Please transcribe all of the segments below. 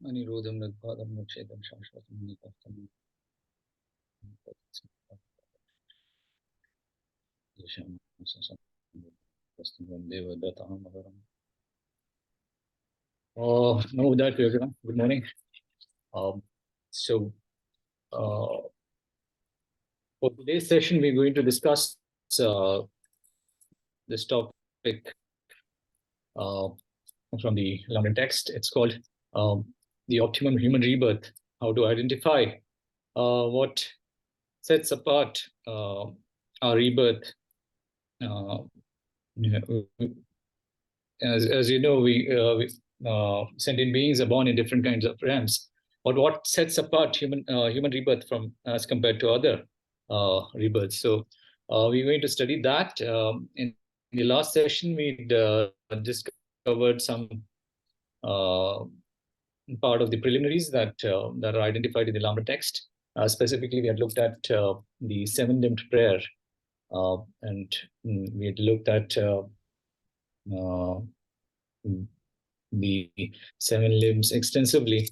Anirudham Nirpadam Mukshedam Shashvatam Nikastam Yesham Sasam Kastam Deva Datam Avaram. No, that everyone. Good morning. Um, so uh, for today's session, we're going to discuss uh, this topic uh, from the Lamrim text. It's called um, the optimum human rebirth. How to identify what sets apart our rebirth. Uh, yeah, as you know, we sentient beings are born in different kinds of realms. But what sets apart human rebirth from as compared to other rebirths? So we're going to study that. In the last session, we discovered some uh, part of the preliminaries that are identified in the Lambda text. Specifically, we had looked at the seven-limbed prayer, and we had looked at uh, the seven limbs extensively.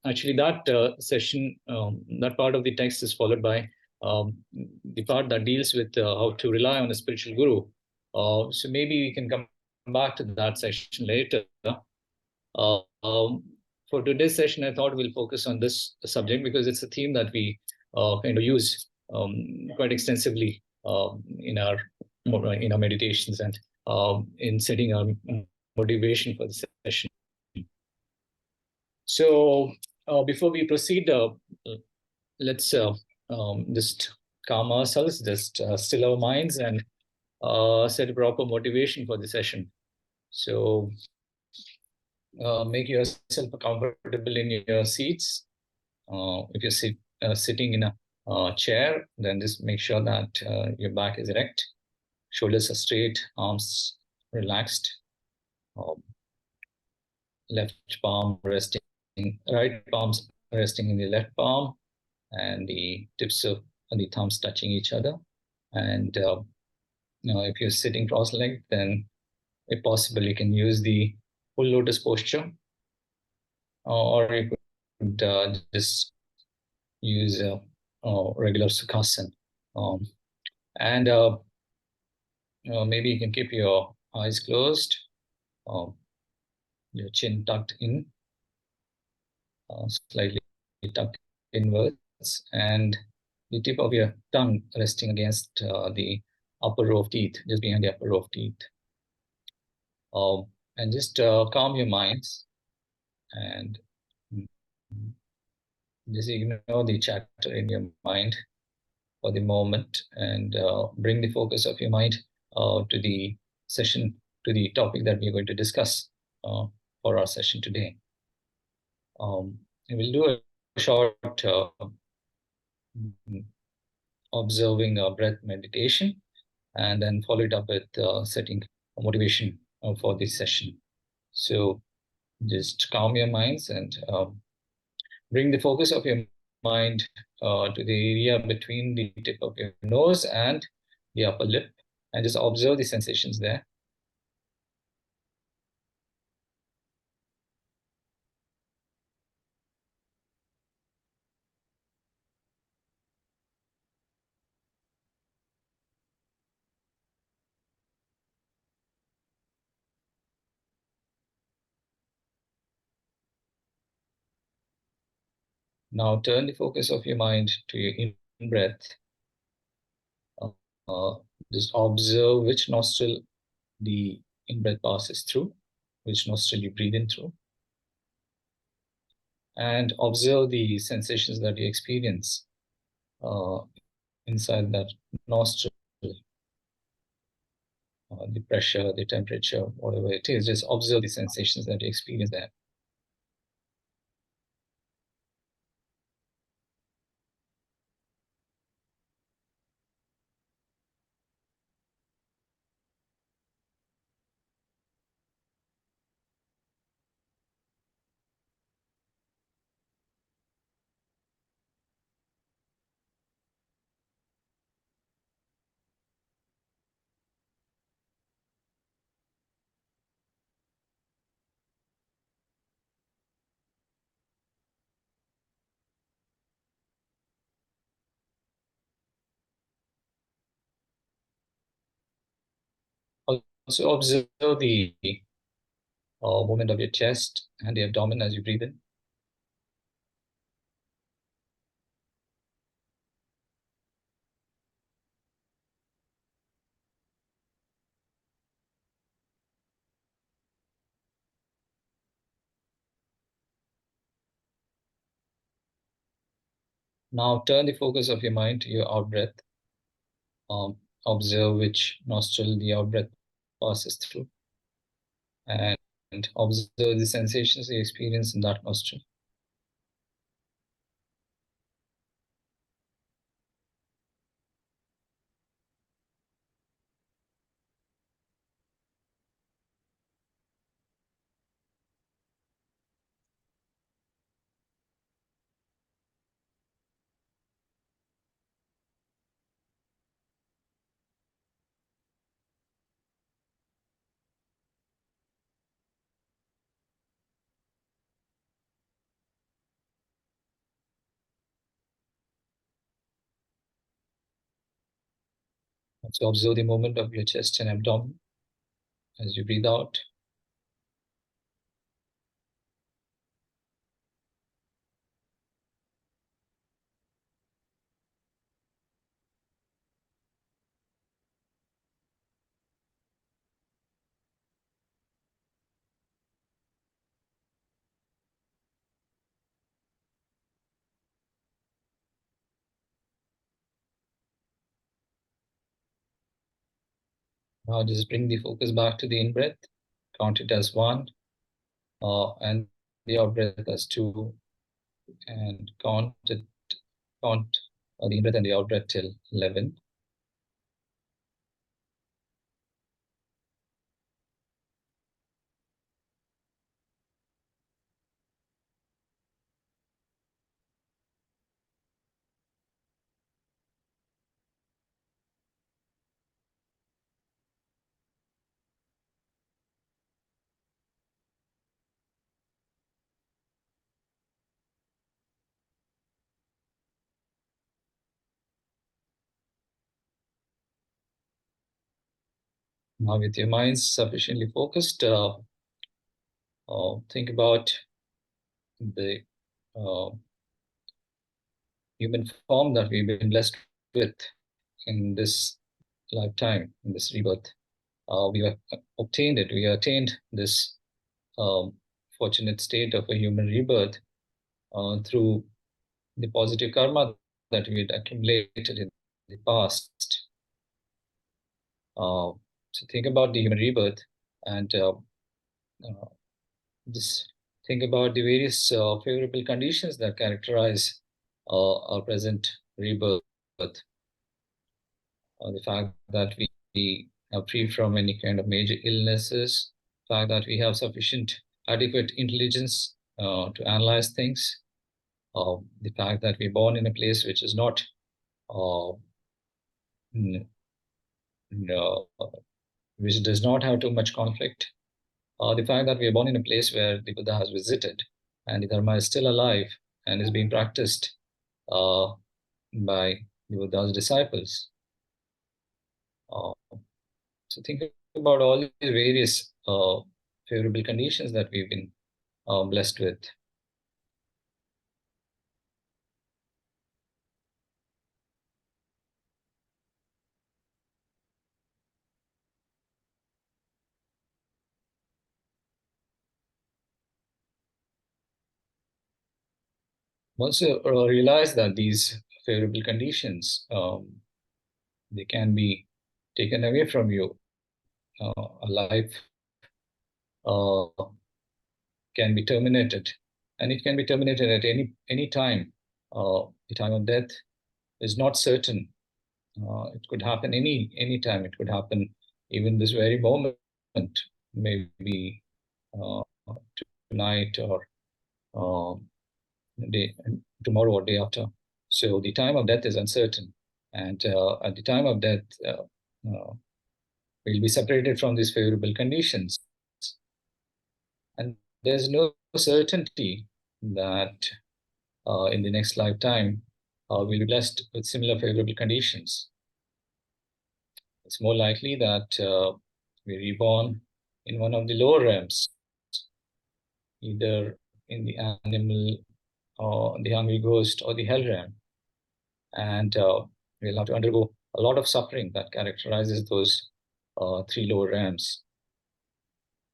Actually, that session, that part of the text is followed by the part that deals with how to rely on a spiritual guru. So maybe we can come back to that session later. Uh, um, for today's session, I thought we'll focus on this subject because it's a theme that we kind of use quite extensively in our meditations and in setting our motivation for the session. So before we proceed, let's just calm ourselves, just still our minds, and set a proper motivation for the session. So make yourself comfortable in your seats. If you're sitting in a chair, then just make sure that your back is erect, shoulders are straight, arms relaxed, um, left palm resting, right palms resting in the left palm, and the tips of the thumbs touching each other. And if you're sitting cross-legged, then if possible, you can use the full lotus posture, or you could just use regular sukhasana. Um, and maybe you can keep your eyes closed, um, your chin tucked in, slightly tucked inwards, and the tip of your tongue resting against the upper row of teeth, just behind the upper row of teeth. And just calm your minds and just ignore the chatter in your mind for the moment and bring the focus of your mind to the session, to the topic that we're going to discuss for our session today. We'll do a short observing breath meditation and then follow it up with setting a motivation for this session. So just calm your minds and bring the focus of your mind to the area between the tip of your nose and the upper lip, and just observe the sensations there. Now turn the focus of your mind to your in-breath. Uh, just observe which nostril the in-breath passes through, which nostril you breathe in through, and observe the sensations that you experience uh, inside that nostril, the pressure, the temperature, whatever it is. Just observe the sensations that you experience there. also observe the movement of your chest and the abdomen as you breathe in. Now turn the focus of your mind to your out breath. Observe which nostril the out breath passes through, and observe the sensations you experience in that nostril. So observe the movement of your chest and abdomen as you breathe out. Now just bring the focus back to the in-breath. Count it as 1, and the out-breath as 2, and count the in-breath and the out-breath till 11. Now with your minds sufficiently focused, think about the uh, human form that we've been blessed with in this lifetime, in this rebirth. We have obtained it. We attained this um, fortunate state of a human rebirth through the positive karma that we had accumulated in the past. So think about the human rebirth and just think about the various favorable conditions that characterize our present rebirth. The fact that we are free from any kind of major illnesses, the fact that we have sufficient, adequate intelligence to analyze things, the fact that we're born in a place which is not uh, n- which does not have too much conflict. The fact that we are born in a place where the Buddha has visited and the Dharma is still alive and is being practiced uh, by the Buddha's disciples. Uh, so think about all these various favorable conditions that we've been blessed with. Once you realize that these favorable conditions they can be taken away from you, a life uh, can be terminated, and it can be terminated at any time. The time of death is not certain. It could happen any time. It could happen even this very moment, maybe uh, tonight or uh, day tomorrow or day after. So the time of death is uncertain, and at the time of death, we'll be separated from these favorable conditions, and there's no certainty that in the next lifetime we'll be blessed with similar favorable conditions. It's more likely that we're reborn in one of the lower realms, either in the animal or the hungry ghost or the hell realm. And we'll have to undergo a lot of suffering that characterizes those three lower realms.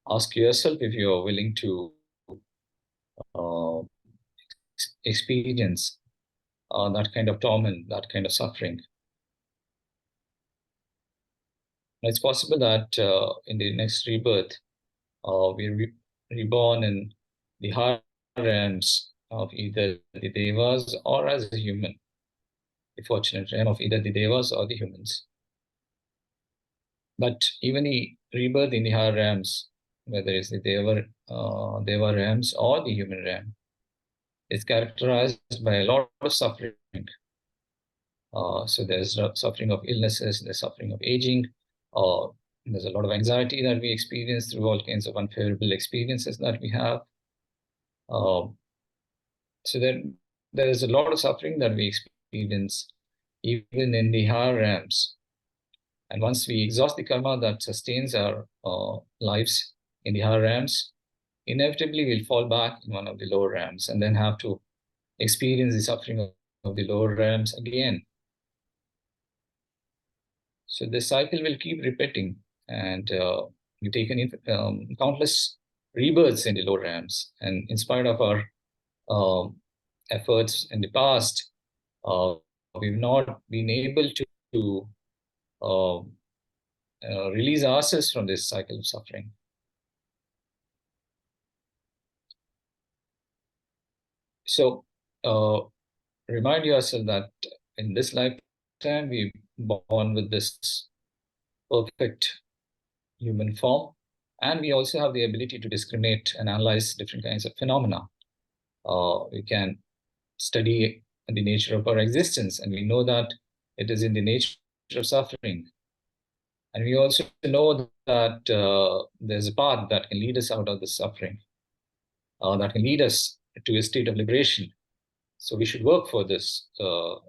Ask yourself if you're willing to uh, experience that kind of torment, that kind of suffering. It's possible that in the next rebirth, we're reborn in the higher realms of either the devas or as a human, the fortunate realm of either the devas or the humans. But even the rebirth in the higher realms, whether it's the deva realms or the human realm, is characterized by a lot of suffering. So there's suffering of illnesses, there's suffering of aging, uh, there's a lot of anxiety that we experience through all kinds of unfavorable experiences that we have. So there's a lot of suffering that we experience even in the higher realms. And once we exhaust the karma that sustains our lives in the higher realms, inevitably we'll fall back in one of the lower realms and then have to experience the suffering of the lower realms again. So this cycle will keep repeating, and we've taken countless rebirths in the lower realms. And in spite of our efforts in the past, uh, we've not been able to uh, release ourselves from this cycle of suffering. So remind yourself that in this lifetime, we're born with this perfect human form, and we also have the ability to discriminate and analyze different kinds of phenomena. We can study the nature of our existence, and we know that it is in the nature of suffering. And we also know that there's a path that can lead us out of the suffering, that can lead us to a state of liberation. So we should work for this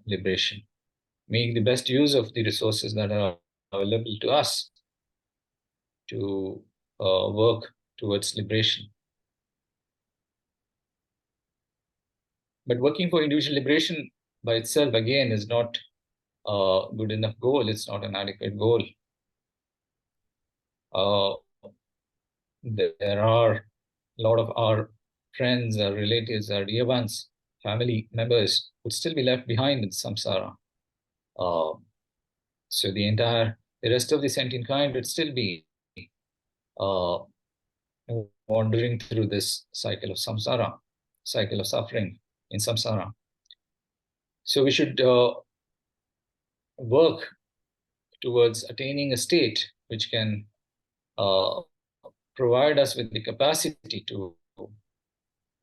liberation, make the best use of the resources that are available to us to work towards liberation. But working for individual liberation by itself, again, is not a good enough goal. It's not an adequate goal. Uh, there are a lot of our friends, our relatives, our dear ones, family members would still be left behind in samsara. Uh, so the rest of the sentient kind would still be uh, wandering through this cycle of samsara, cycle of suffering in samsara. So we should work towards attaining a state which can uh, provide us with the capacity to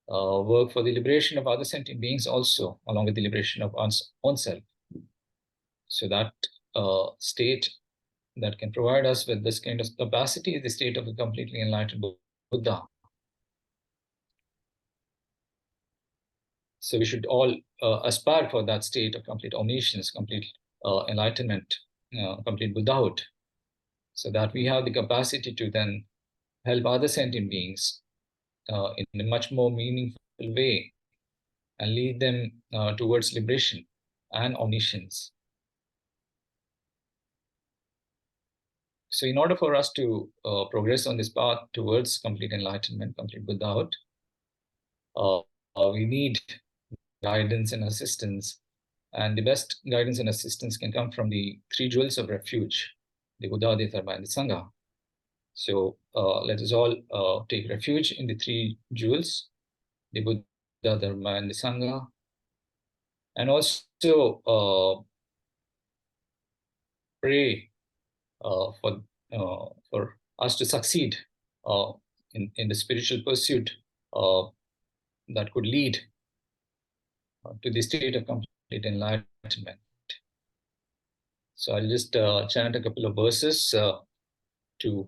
work for the liberation of other sentient beings also, along with the liberation of one's own self. So that state that can provide us with this kind of capacity is the state of a completely enlightened Buddha. So we should all aspire for that state of complete omniscience, complete enlightenment, complete Buddhahood, so that we have the capacity to then help other sentient beings in a much more meaningful way and lead them towards liberation and omniscience. So in order for us to progress on this path towards complete enlightenment, complete Buddhahood, we need guidance and assistance. And the best guidance and assistance can come from the three jewels of refuge, the Buddha, the Dharma, and the Sangha. So let us all take refuge in the three jewels, the Buddha, Dharma, and the Sangha. And also pray for us to succeed in the spiritual pursuit that could lead to the state of complete enlightenment. So I'll just chant a couple of verses to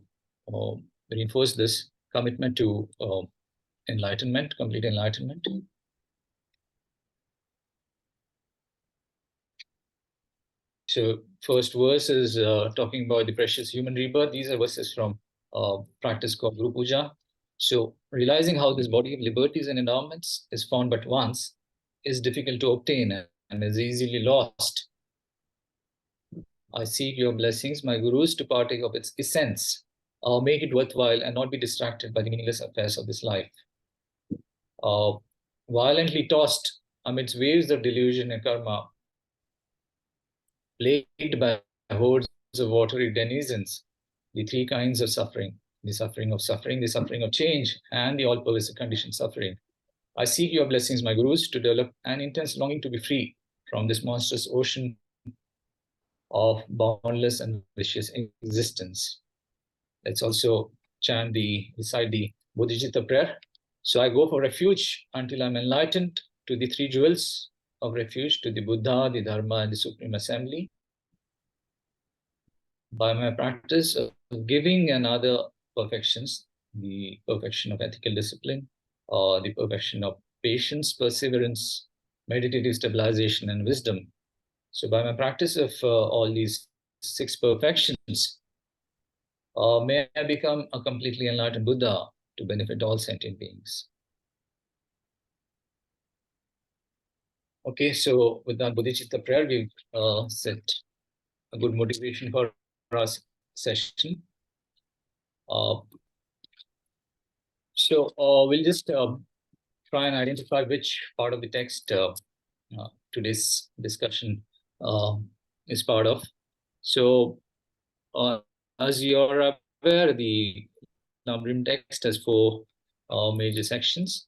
reinforce this commitment to enlightenment, complete enlightenment. So first verse is talking about the precious human rebirth. These are verses from practice called Guru Puja. So realizing how this body of liberties and endowments is found but once is difficult to obtain and is easily lost. I seek your blessings, my gurus, to partake of its essence, make it worthwhile and not be distracted by the meaningless affairs of this life. Violently tossed amidst waves of delusion and karma, plagued by hordes of watery denizens, the three kinds of suffering, the suffering of suffering, the suffering of change, and the all-pervasive conditioned suffering. I seek your blessings, my gurus, to develop an intense longing to be free from this monstrous ocean of boundless and vicious existence. Let's also recite the Bodhicitta prayer. So I go for refuge until I'm enlightened to the three jewels of refuge, to the Buddha, the Dharma, and the Supreme Assembly. By my practice of giving and other perfections, the perfection of ethical discipline, the perfection of patience, perseverance, meditative stabilization, and wisdom. So by my practice of all these 6 perfections, may I become a completely enlightened Buddha to benefit all sentient beings. Okay, so with that Bodhicitta prayer, we've set a good motivation for our session. So we'll just try and identify which part of the text today's discussion is part of. So as you're aware, the Lamrim text has 4 major sections.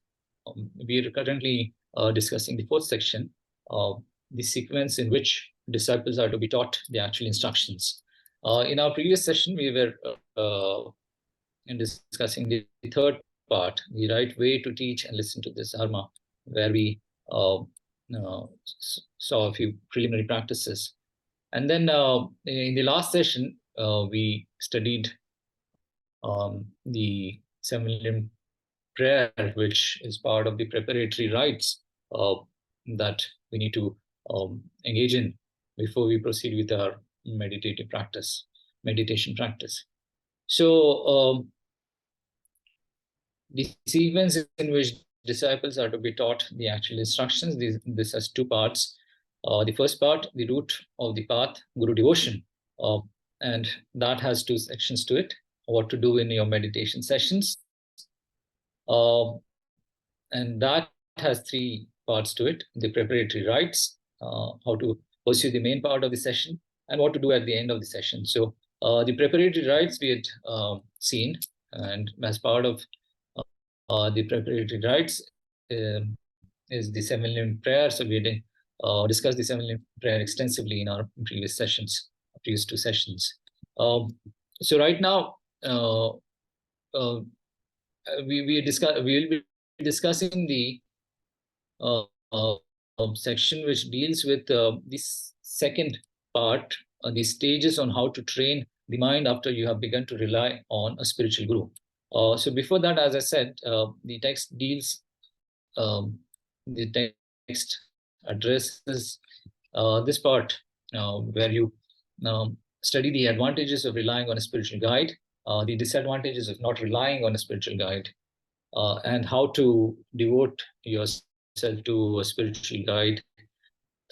We are currently discussing the 4th section, the sequence in which disciples are to be taught the actual instructions. In our previous session, we were discussing the 3rd part, the right way to teach and listen to this Dharma, where we saw a few preliminary practices. And then in the last session, we studied the 7 prayer, which is part of the preparatory rites that we need to engage in before we proceed with our meditation practice. So the sequence in which disciples are to be taught the actual instructions, this has 2 parts. The first part, the root of the path, Guru devotion, and that has 2 sections to it: what to do in your meditation sessions, and that has 3 parts to it: the preparatory rites, how to pursue the main part of the session, and what to do at the end of the session. So the preparatory rites we had seen, and as part of the preparatory rites is the 7 prayer. So we had discussed the 7 prayer extensively in our previous 2 sessions. So right now, we will be discussing the section which deals with this second part, the stages on how to train the mind after you have begun to rely on a spiritual guru. So before that, as I said, the text deals, the text addresses this part where you study the advantages of relying on a spiritual guide, the disadvantages of not relying on a spiritual guide, and how to devote yourself to a spiritual guide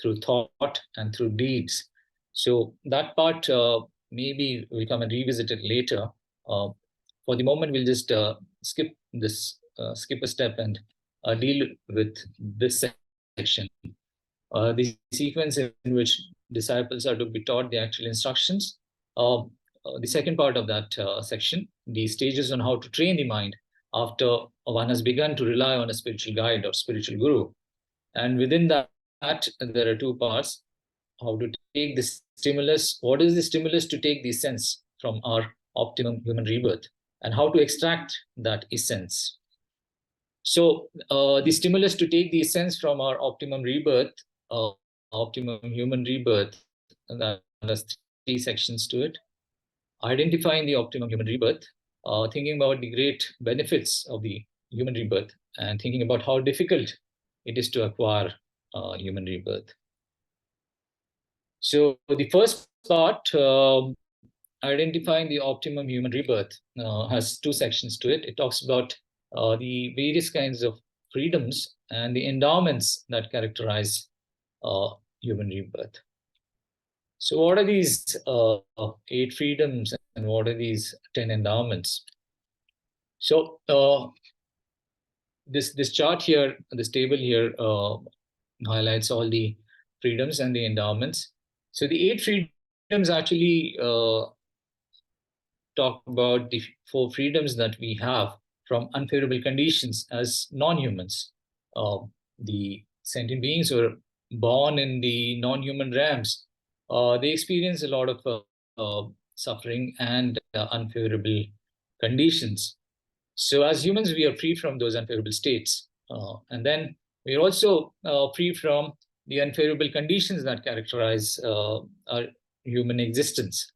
through thought and through deeds. So that part maybe will come and revisit it later. For the moment, we'll just skip a step and deal with this section. The sequence in which disciples are to be taught the actual instructions. The second part of that section, the stages on how to train the mind after one has begun to rely on a spiritual guide or spiritual guru. And within that, there are 2 parts: how to take the stimulus, what is the stimulus to take the essence from our optimum human rebirth, and how to extract that essence. So the stimulus to take the essence from our optimum rebirth, optimum human rebirth, and that has 3 sections to it: identifying the optimum human rebirth, thinking about the great benefits of the human rebirth, and thinking about how difficult it is to acquire human rebirth. So the first part identifying the optimum human rebirth has two sections to it. It talks about the various kinds of freedoms and the endowments that characterize human rebirth. So what are these 8 freedoms and what are these 10 endowments? So this chart here, this table here highlights all the freedoms and the endowments. So the 8 freedoms actually talk about the 4 freedoms that we have from unfavorable conditions as non-humans. The sentient beings who are born in the non-human realms, they experience a lot of suffering and unfavorable conditions. So as humans, we are free from those unfavorable states. And then we are also free from the unfavorable conditions that characterize our human existence.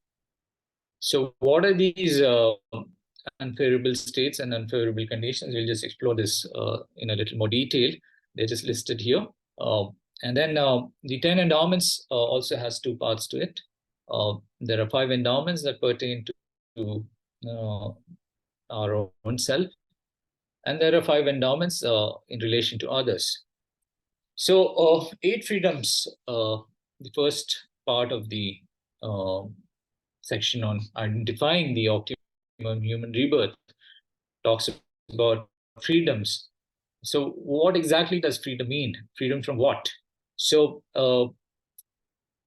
So what are these unfavorable states and unfavorable conditions? We'll just explore this in a little more detail. They're just listed here. And then the 10 endowments also has 2 parts to it. There are 5 endowments that pertain to our own self. And there are 5 endowments in relation to others. So 8 freedoms, the first part of the section on identifying the optimum human rebirth talks about freedoms. So what exactly does freedom mean? Freedom from what? So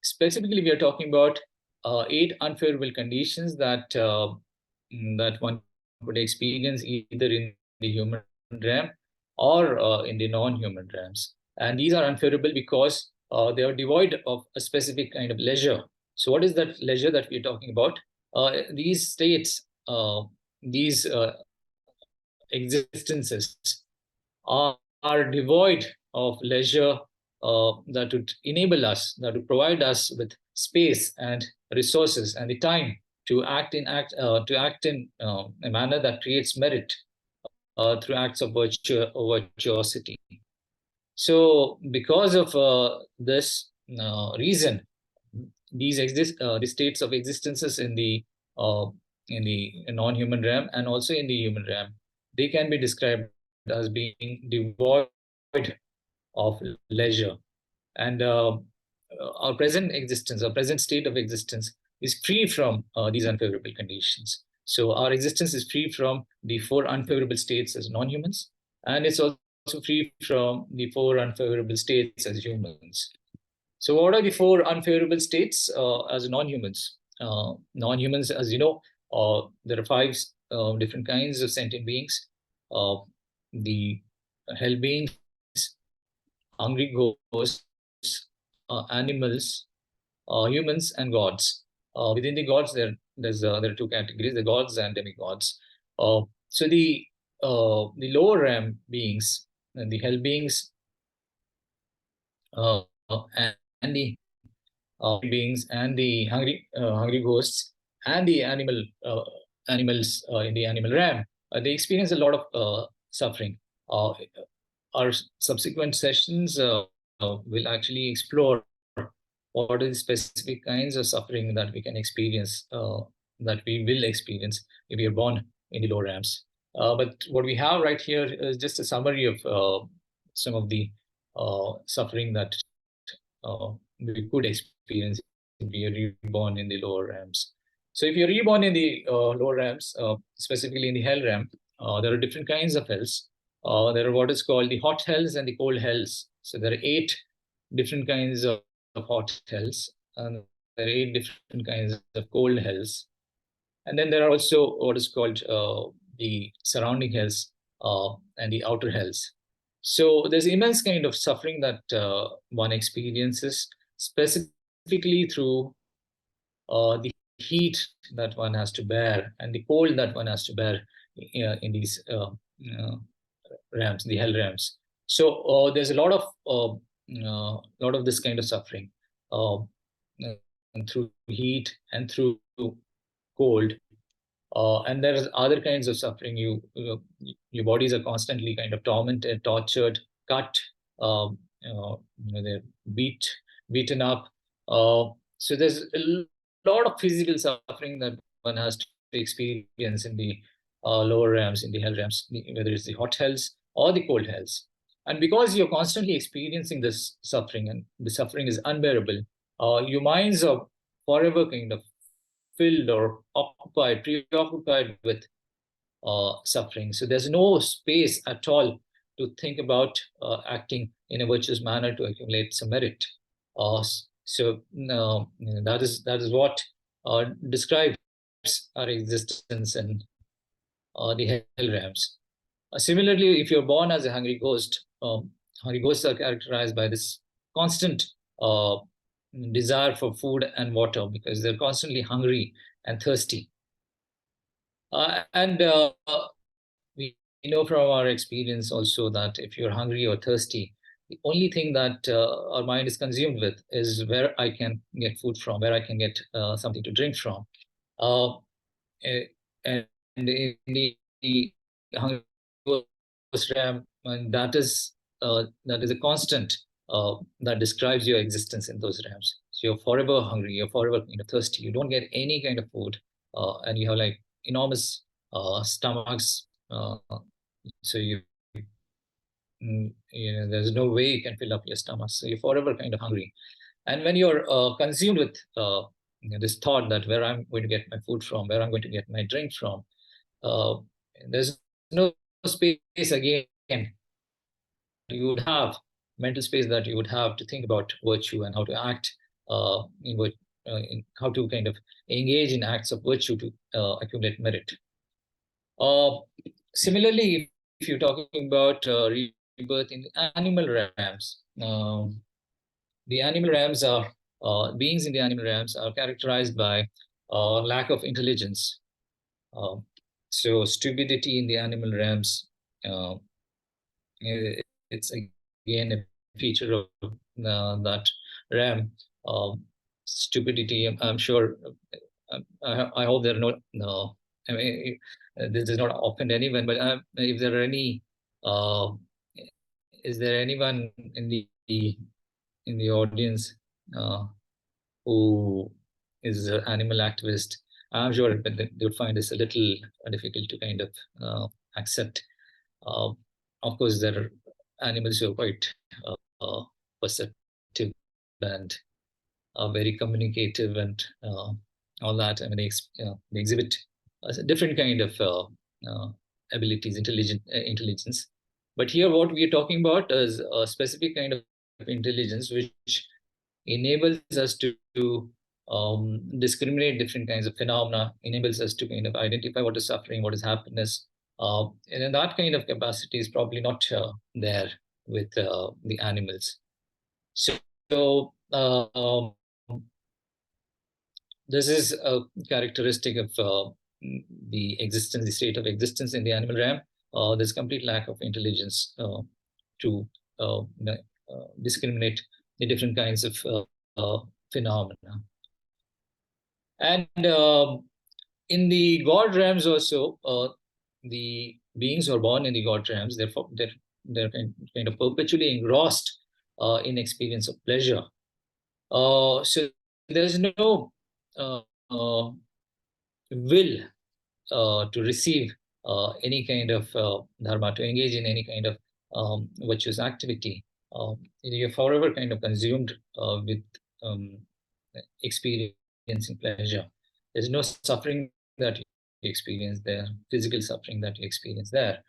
specifically, we are talking about 8 unfavorable conditions that that one would experience either in the human realm or in the non-human realms. And these are unfavorable because they are devoid of a specific kind of leisure. So what is that leisure that we're talking about? These states, these existences are devoid of leisure that would enable us, that would provide us with space and resources and the time to act in a manner that creates merit through acts of virtuosity. So, because of this reason, the states of existences in the non-human realm and also in the human realm, they can be described as being devoid of leisure. And our present existence, our present state of existence is free from these unfavorable conditions. So our existence is free from the 4 unfavorable states as non-humans, and it's also free from the 4 unfavorable states as humans. So what are the 4 unfavorable states as non-humans? Non-humans, as you know, there are 5 different kinds of sentient beings. The hell beings, hungry ghosts, animals, humans, and gods. Within the gods, there are 2 categories: the gods and demigods. So the lower realm beings and the hell beings and the beings and the hungry ghosts and the animals in the animal realm, they experience a lot of suffering. Our subsequent sessions will actually explore what are the specific kinds of suffering that we can experience, that we will experience if we are born in the lower realms. But what we have right here is just a summary of some of the suffering that we could experience if we are reborn in the lower realms. So if you're reborn in the lower realms, specifically in the hell realm, there are different kinds of hells. There are what is called the hot hells and the cold hells. So there are 8 different kinds of hot hells, and there are 8 different kinds of cold hells. And then there are also what is called the surrounding hells and the outer hells. So there's immense kind of suffering that one experiences, specifically through the heat that one has to bear and the cold that one has to bear in these realms, the hell realms. So there's a lot of this kind of suffering and through heat and through cold. And there's other kinds of suffering. Your bodies are constantly kind of tormented, tortured, cut. They're beaten up. So there's a lot of physical suffering that one has to experience in the lower realms, in the hell realms, whether it's the hot hells or the cold hells. And because you're constantly experiencing this suffering, and the suffering is unbearable, your minds are forever kind of filled or occupied, preoccupied with suffering. So there's no space at all to think about acting in a virtuous manner to accumulate some merit. So that is what describes our existence in the hell realms. Similarly, if you're born as a hungry ghosts are characterized by this constant uh, desire for food and water because they're constantly hungry and thirsty. And we know from our experience also that if you're hungry or thirsty, the only thing that our mind is consumed with is where I can get food from, where I can get something to drink from. Uh, eh, and in the Hungry Ghost Ram, and that is a constant that describes your existence in those realms. So you're forever hungry, you're forever thirsty. You don't get any kind of food, and you have like enormous stomachs. So there's no way you can fill up your stomach. So you're forever kind of hungry. And when you're consumed with this thought that where I'm going to get my food from, where I'm going to get my drink from, uh, there's no space again you would have, mental space that you would have to think about virtue and how to act in how to kind of engage in acts of virtue to accumulate merit. Uh, Similarly, if you're talking about rebirth in the animal realms, the animal realms are beings in the animal realms are characterized by lack of intelligence. Uh, so stupidity in the animal realms, uh, it's again a feature of that realm. Stupidity, I'm sure. I hope there are no. I mean, this does not offend anyone, but if there are any, uh, is there anyone in the audience who is an animal activist? I'm sure but they would find this a little difficult to kind of accept. Uh, of course, there are animals who are quite perceptive and very communicative and all that. I mean, they exhibit a different kind of abilities, intelligence. But here, what we are talking about is a specific kind of intelligence which enables us to discriminate different kinds of phenomena, enables us to kind of identify what is suffering, what is happiness. And that kind of capacity is probably not there with the animals. So this is a characteristic of the existence, the state of existence in the animal realm. There's complete lack of intelligence to discriminate the different kinds of phenomena. And in the god realms also, the beings who are born in the god realms, they're kind of perpetually engrossed in experience of pleasure. So there's no will to receive any kind of dharma, to engage in any kind of virtuous activity. You're forever kind of consumed with experiencing pleasure. There's no suffering that you experience there, physical suffering that you experience there.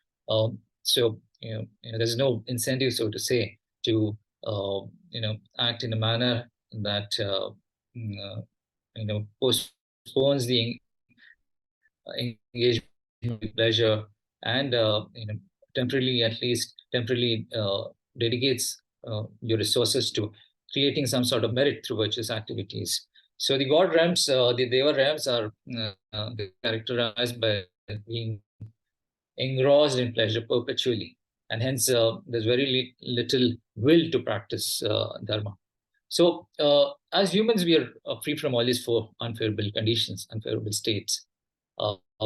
So there's no incentive, so to say, to act in a manner that postpones the engagement with pleasure and temporarily, at least temporarily, dedicates your resources to creating some sort of merit through virtuous activities. So the god realms, the deva realms are characterized by being engrossed in pleasure perpetually, and hence there's very little will to practice dharma. So as humans, we are free from all these four unfavorable conditions, unfavorable states.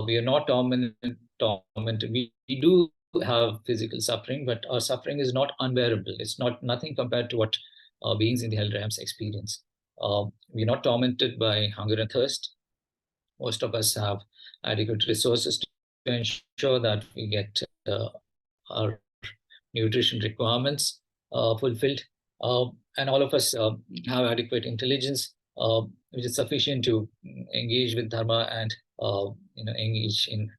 We are not tormented. We do have physical suffering, but our suffering is not unbearable. It's not nothing compared to what beings in the hell realms experience. We are not tormented by hunger and thirst. most of us have adequate resources to ensure that we get our nutrition requirements fulfilled. And all of us have adequate intelligence, which is sufficient to engage with dharma and engage in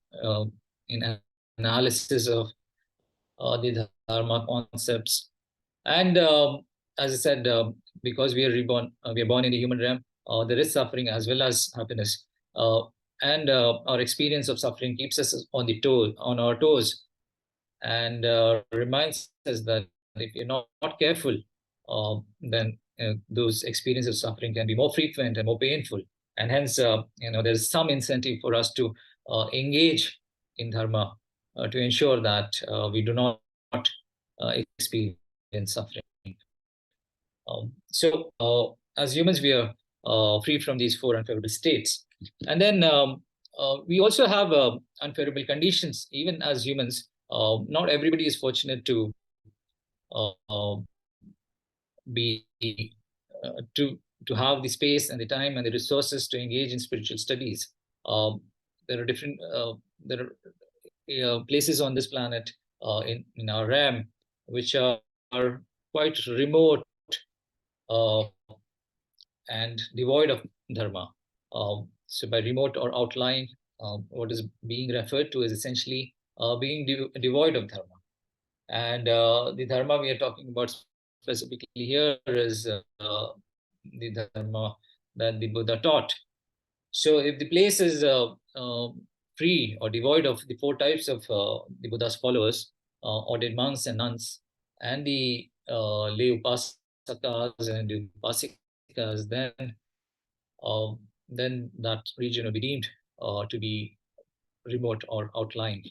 analysis of the dharma concepts. And as I said, because we are born in the human realm. There is suffering as well as happiness, and our experience of suffering keeps us on our toes, and reminds us that if you're not careful, then those experiences of suffering can be more frequent and more painful. And hence, there's some incentive for us to engage in dharma to ensure that we do not experience suffering. As humans, we are free from these four unfavorable states. And then we also have unfavorable conditions, even as humans. Not everybody is fortunate to uh, be to have the space and the time and the resources to engage in spiritual studies. There are different there are places on this planet in our realm which are quite remote uh, and devoid of dharma. So by remote or outlying, what is being referred to is essentially being devoid of dharma. And the dharma we are talking about specifically here is the dharma that the Buddha taught. So if the place is free or devoid of the four types of the Buddha's followers, ordained monks and nuns, and the lay upasakas and upasikas, then that region will be deemed to be remote or outlying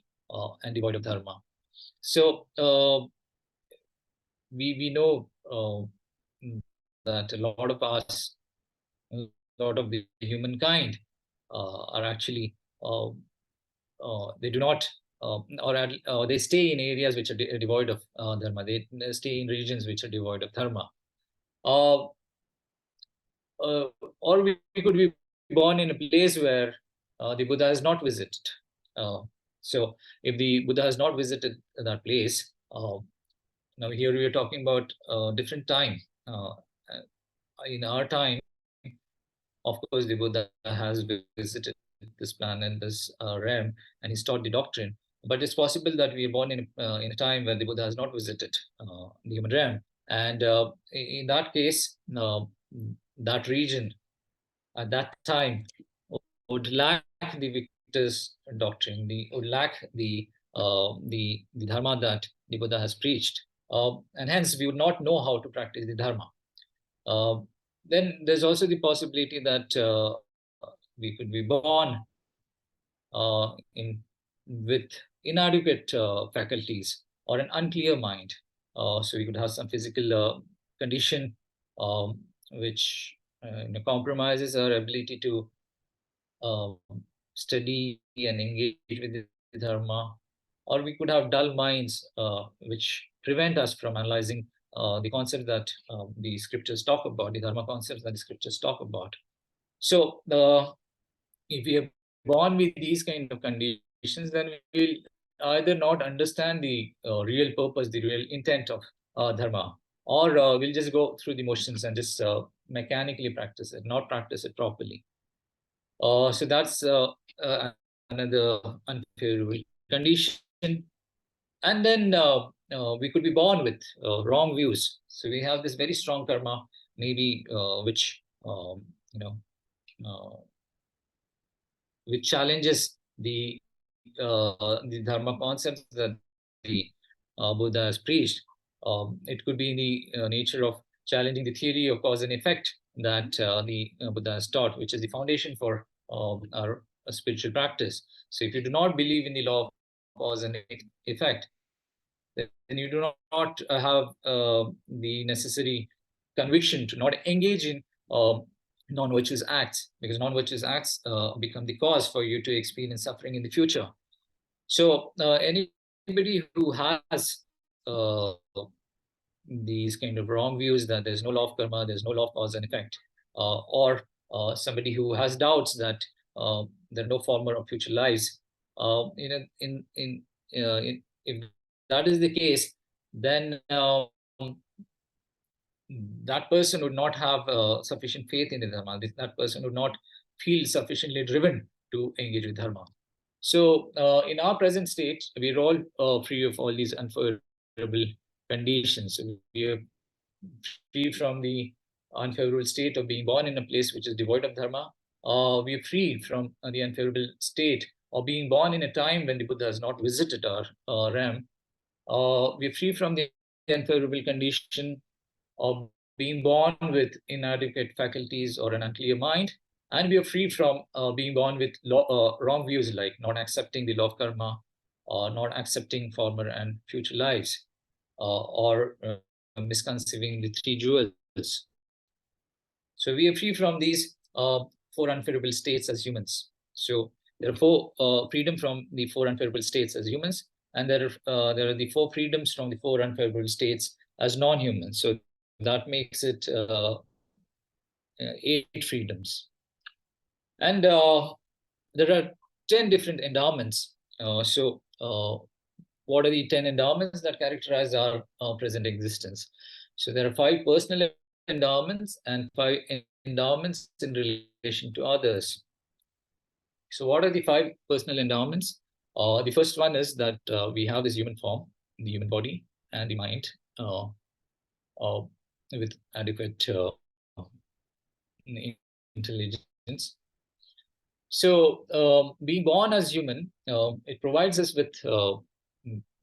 and devoid of dharma. So we know that a lot of us, a lot of the humankind, are actually they do not they stay in areas which are devoid of dharma. They stay in regions which are devoid of dharma. Uh, uh, or we could be born in a place where the Buddha has not visited. Uh, so if the Buddha has not visited that place, now here we are talking about different time. In our time, of course, the Buddha has visited this planet, this realm, and he's taught the doctrine. But it's possible that we are born in a time where the Buddha has not visited the human realm, and in that case, that region at that time would lack the victor's doctrine, would lack the dharma that the Buddha has preached, and hence we would not know how to practice the dharma. Uh, then there's also the possibility that we could be born in with inadequate faculties or an unclear mind. So we could have some physical condition which compromises our ability to um, study and engage with the dharma, or we could have dull minds which prevent us from analyzing the concepts that the scriptures talk about, the dharma concepts that the scriptures talk about. So if we are born with these kind of conditions, then we will either not understand the real purpose, the real intent of dharma, or we'll just go through the motions and just mechanically practice it, not practice it properly. So that's another unfavorable condition. And then we could be born with wrong views. So we have this very strong karma, maybe uh, which challenges the dharma concepts that the Buddha has preached. It could be in the nature of challenging the theory of cause and effect that the Buddha has taught, which is the foundation for our spiritual practice. So if you do not believe in the law of cause and effect, then you do not have the necessary conviction to not engage in non-virtuous acts, because non-virtuous acts become the cause for you to experience suffering in the future. So anybody who has uh, these kind of wrong views that there's no law of karma, there's no law of cause and effect, or somebody who has doubts that there are no former or future lives. If that is the case, then that person would not have sufficient faith in the dharma. That person would not feel sufficiently driven to engage with dharma. So, in our present state, we are all free of all these unfavorable conditions. We are free from the unfavorable state of being born in a place which is devoid of dharma. We are free from the unfavorable state of being born in a time when the Buddha has not visited our realm. We are free from the unfavorable condition of being born with inadequate faculties or an unclear mind, and we are free from being born with wrong views like not accepting the law of karma, or not accepting former and future lives, or misconceiving the three jewels. So we are free from these four unfavorable states as humans. So there are four freedom from the four unfavorable states as humans, and there are the four freedoms from the four unfavorable states as non-humans. So that makes it 8 freedoms. And there are 10 different endowments. What are the 10 endowments that characterize our present existence? So there are 5 personal endowments and 5 endowments in relation to others. So what are the 5 personal endowments? The first one is that we have this human form, the human body, and the mind with adequate intelligence. So being born as human, it provides us with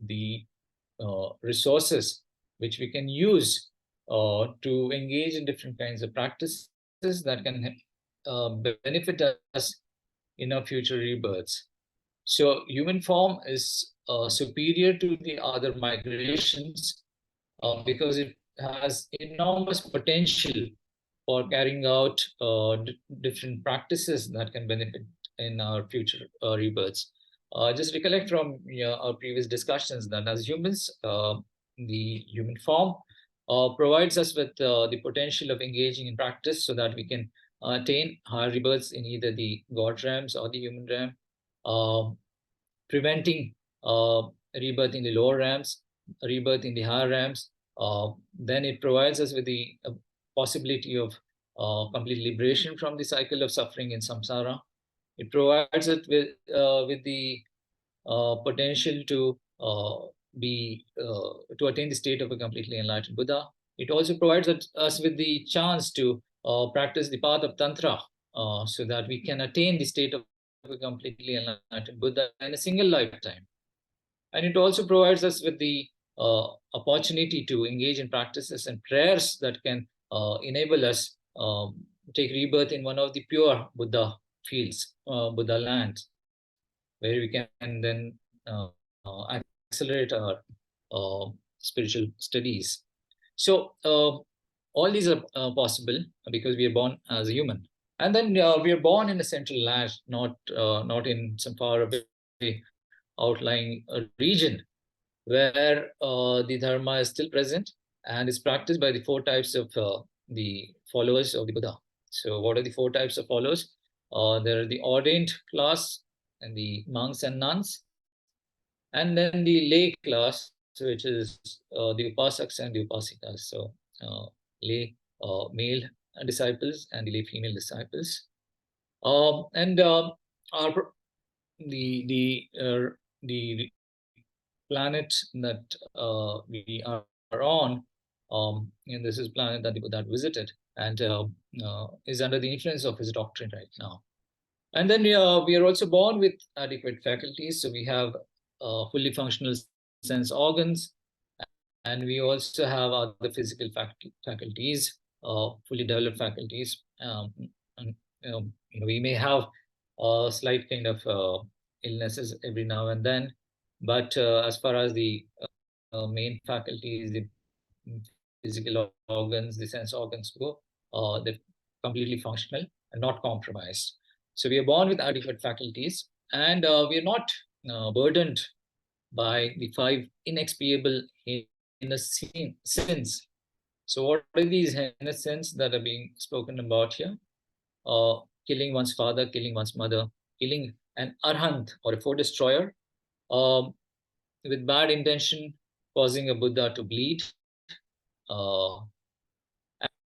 the resources which we can use to engage in different kinds of practices that can benefit us in our future rebirths. So human form is superior to the other migrations because it has enormous potential for carrying out different practices that can benefit in our future rebirths. Just recollect from our previous discussions that as humans, the human form provides us with the potential of engaging in practice so that we can attain higher rebirths in either the God realms or the human realm, preventing rebirth in the lower realms, rebirth in the higher realms. Then it provides us with the possibility of complete liberation from the cycle of suffering in samsara. It provides it with the potential to to attain the state of a completely enlightened Buddha. It also provides us with the chance to practice the path of Tantra so that we can attain the state of a completely enlightened Buddha in a single lifetime. And it also provides us with the opportunity to engage in practices and prayers that can enable us take rebirth in one of the pure Buddha fields, Buddha lands, where we can then accelerate our spiritual studies. So all these are possible because we are born as a human. And then we are born in a central land, not in some far away outlying region where the dharma is still present and is practiced by the 4 types of the followers of the Buddha. So what are the 4 types of followers? There are the ordained class and the monks and nuns, and then the lay class, which is the upasaks and the upasikas. So lay male disciples and the lay female disciples. And our the planet that we are on, and this is planet that the Buddha visited and is under the influence of his doctrine right now. And then we are also born with adequate faculties. So we have fully functional sense organs, and we also have other physical faculties, fully developed faculties. And we may have a slight kind of illnesses every now and then, but as far as the main faculties, the physical organs, the sense organs go, they're completely functional and not compromised. So we are born with adequate faculties, and we are not burdened by the 5 inexpiable heinous sins. So what are these heinous sins that are being spoken about here? killing one's father, killing one's mother, killing an arhant or a foe destroyer, um, with bad intention, causing a Buddha to bleed, uh,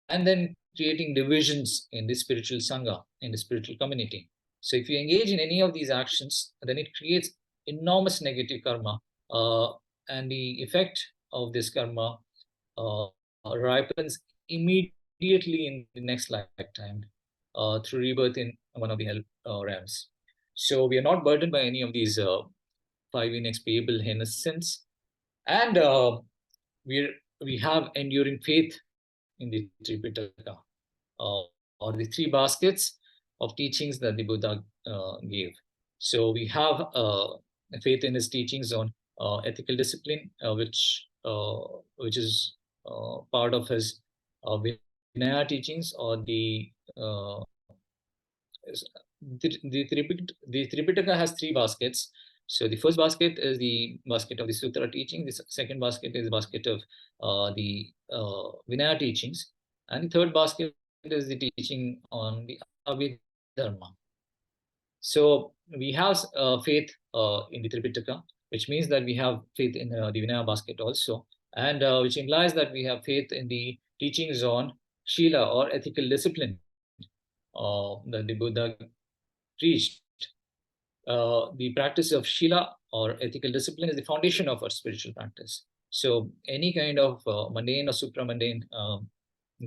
and then creating divisions in the spiritual sangha, in the spiritual community. So if you engage in any of these actions, then it creates enormous negative karma, uh, and the effect of this karma uh, ripens immediately in the next lifetime through rebirth in one of the hell realms. So we are not burdened by any of these five inexpiable heinous sins, and we have enduring faith in the Tripitaka, or the three baskets of teachings that the Buddha gave. So we have faith in his teachings on ethical discipline, which is part of his Vinaya teachings, or the Tripitaka has three baskets. So the first basket is the basket of the Sutra teaching. The second basket is the basket of Vinaya teachings, and the third basket is the teaching on the Abhidharma. So we have faith in the Tripitaka, which means that we have faith in the Vinaya basket also, and which implies that we have faith in the teachings on Shila or ethical discipline that the Buddha preached. The practice of Shila or ethical discipline is the foundation of our spiritual practice. So any kind of mundane or supramundane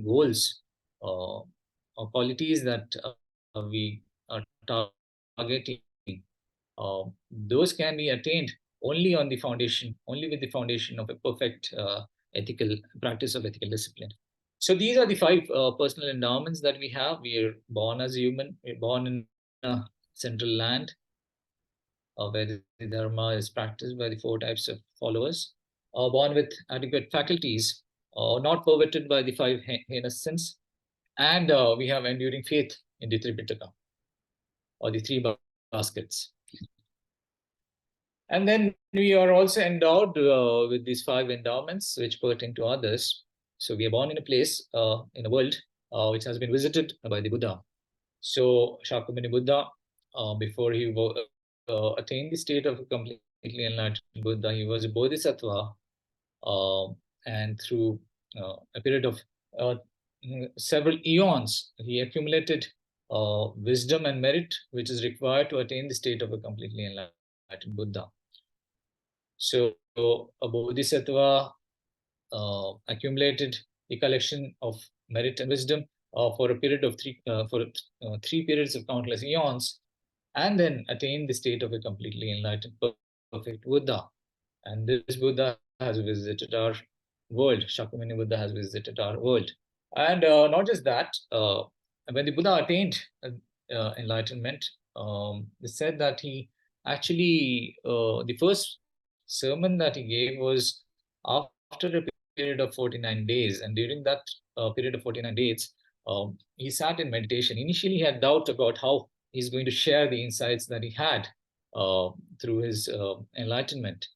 goals or qualities that we are targeting, those can be attained only on the foundation, only with the foundation of a perfect ethical practice of ethical discipline. So these are the five personal endowments that we have. We are born as a human. We're born in a central land where the dharma is practiced by the four types of followers. Born with adequate faculties, not perverted by the five heinous sins, and we have enduring faith in the Tripitaka, or the three baskets. And then we are also endowed with these five endowments which pertain to others. So we are born in a place, in a world, which has been visited by the Buddha. So Shakyamuni Buddha, before he attained the state of a completely enlightened Buddha, he was a bodhisattva, and through a period of several eons, he accumulated wisdom and merit, which is required to attain the state of a completely enlightened Buddha. So a bodhisattva accumulated the collection of merit and wisdom for a period of three periods of countless eons, and then attained the state of a completely enlightened, perfect Buddha. And this Buddha has visited our world. Shakyamuni Buddha has visited our world. And not just that, when the Buddha attained enlightenment, they said that he actually, the first sermon that he gave was after a period of 49 days. And during that period of 49 days, he sat in meditation. Initially, he had doubt about how he's going to share the insights that he had through his enlightenment.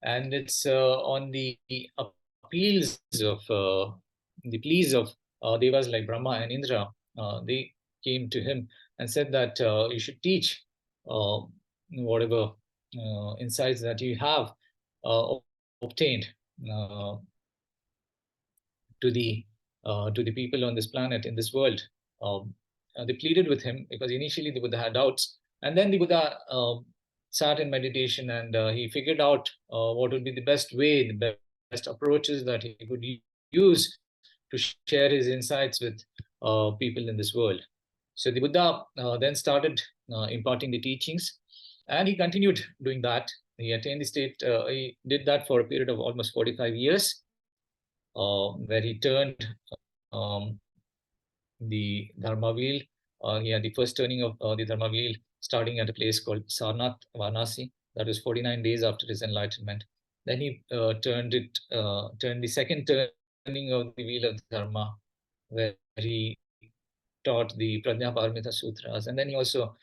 And it's on the appeals of the pleas of devas like Brahma and Indra. They came to him and said that you should teach whatever insights that you have obtained to the people on this planet, in this world. They pleaded with him because initially the Buddha had doubts, and then the Buddha sat in meditation, and he figured out what would be the best way, the best approaches that he could use to share his insights with people in this world. So the Buddha then started imparting the teachings, and he continued doing that. He attained the state, he did that for a period of almost 45 years, where he turned the Dharma wheel. He had the first turning of the Dharma wheel starting at a place called Sarnath, Varanasi. That was 49 days after his enlightenment. Then he turned the second turning of the wheel of Dharma, where he taught the Prajna Paramita Sutras. And then he also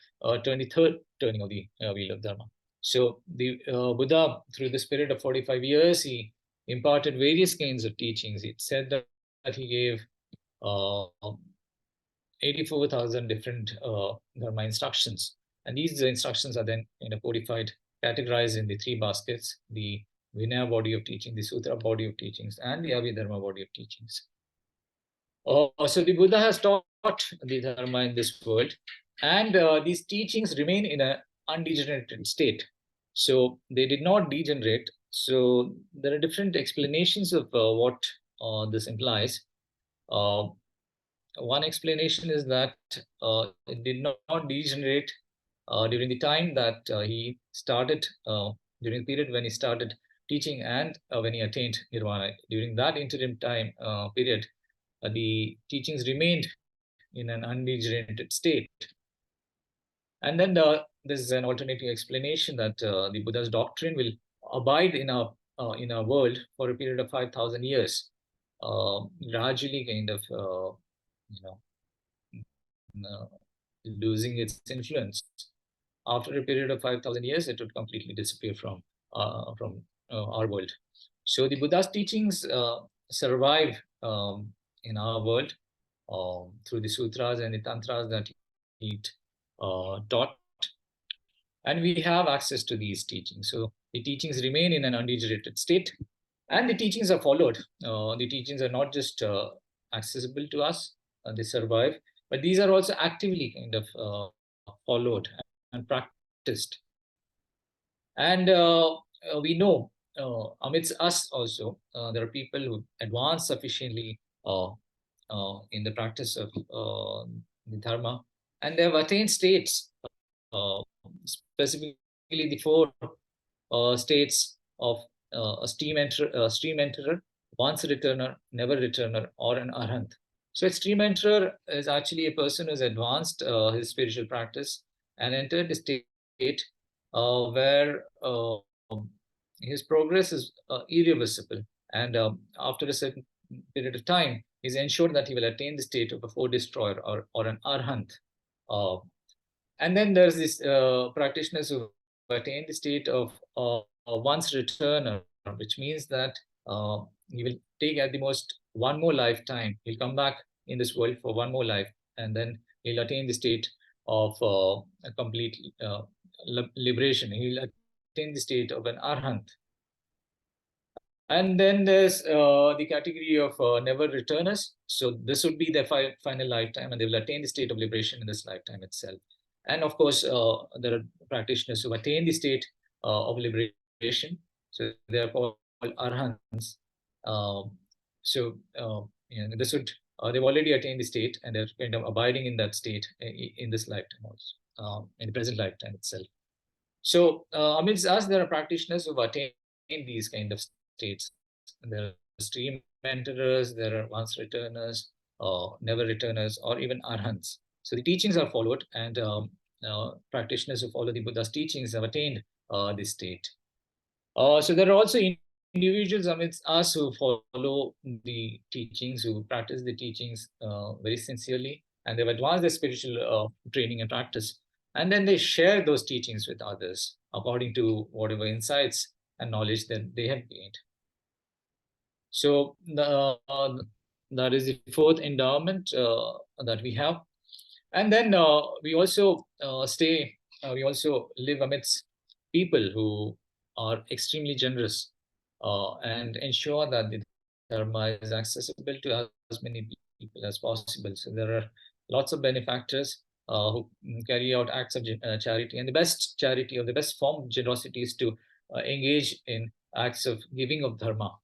turned the third turning of the wheel of Dharma. So the Buddha, through this period of 45 years, he imparted various kinds of teachings. It said that he gave 84,000 different Dharma instructions. And these instructions are then codified, categorized in the three baskets: the Vinaya body of teaching, the Sutra body of teachings, and the Abhidharma body of teachings. So the Buddha has taught the Dharma in this world, and these teachings remain in an undegenerated state. So they did not degenerate. So there are different explanations of what this implies. Uh, One explanation is that it did not degenerate during the time that he started, during the period when he started teaching and when he attained nirvana. During that interim time period, the teachings remained in an undegenerated state. And then there's an alternative explanation that the Buddha's doctrine will abide in our world for a period of 5,000 years, gradually kind of you know losing its influence. After a period of 5,000 years, it would completely disappear from our world. So the Buddha's teachings survive in our world through the sutras and the tantras that he taught, and we have access to these teachings. So the teachings remain in an undegenerated state, and the teachings are followed. The teachings are not just accessible to us; they survive, but these are also actively kind of followed and practiced. And we know amidst us also, there are people who advance sufficiently in the practice of the Dharma, and they have attained states, uh, specifically the four states of stream enterer, once returner, never returner, or an arhant. So a stream enterer is actually a person who's advanced his spiritual practice and entered the state where his progress is irreversible. And after a certain period of time, he's ensured that he will attain the state of a foe destroyer, or an arhant. Uh, and then there's this practitioners who attain the state of once returner, which means that he will take at the most one more lifetime. He'll come back in this world for one more life, and then he'll attain the state of a complete liberation. He'll attain the state of an arhant. And then there's the category of never returners. So this would be their final lifetime, and they will attain the state of liberation in this lifetime itself. And of course, there are practitioners who attain the state of liberation. So they are called arhants. Um, this would they've already attained the state, and they're kind of abiding in that state in this lifetime also, in the present lifetime itself. So amidst us, there are practitioners who've attained these kind of states. There are stream enterers, there are once returners, never returners, or even arhants. So the teachings are followed, and practitioners who follow the Buddha's teachings have attained this state. So there are also individuals amidst us who follow the teachings, who practice the teachings very sincerely, and they've advanced their spiritual training and practice. And then they share those teachings with others according to whatever insights and knowledge that they have gained. So that is the fourth endowment that we have. And then we also we also live amidst people who are extremely generous and ensure that the Dharma is accessible to as many people as possible. So there are lots of benefactors who carry out acts of charity. And the best charity, or the best form of generosity, is to engage in acts of giving of Dharma.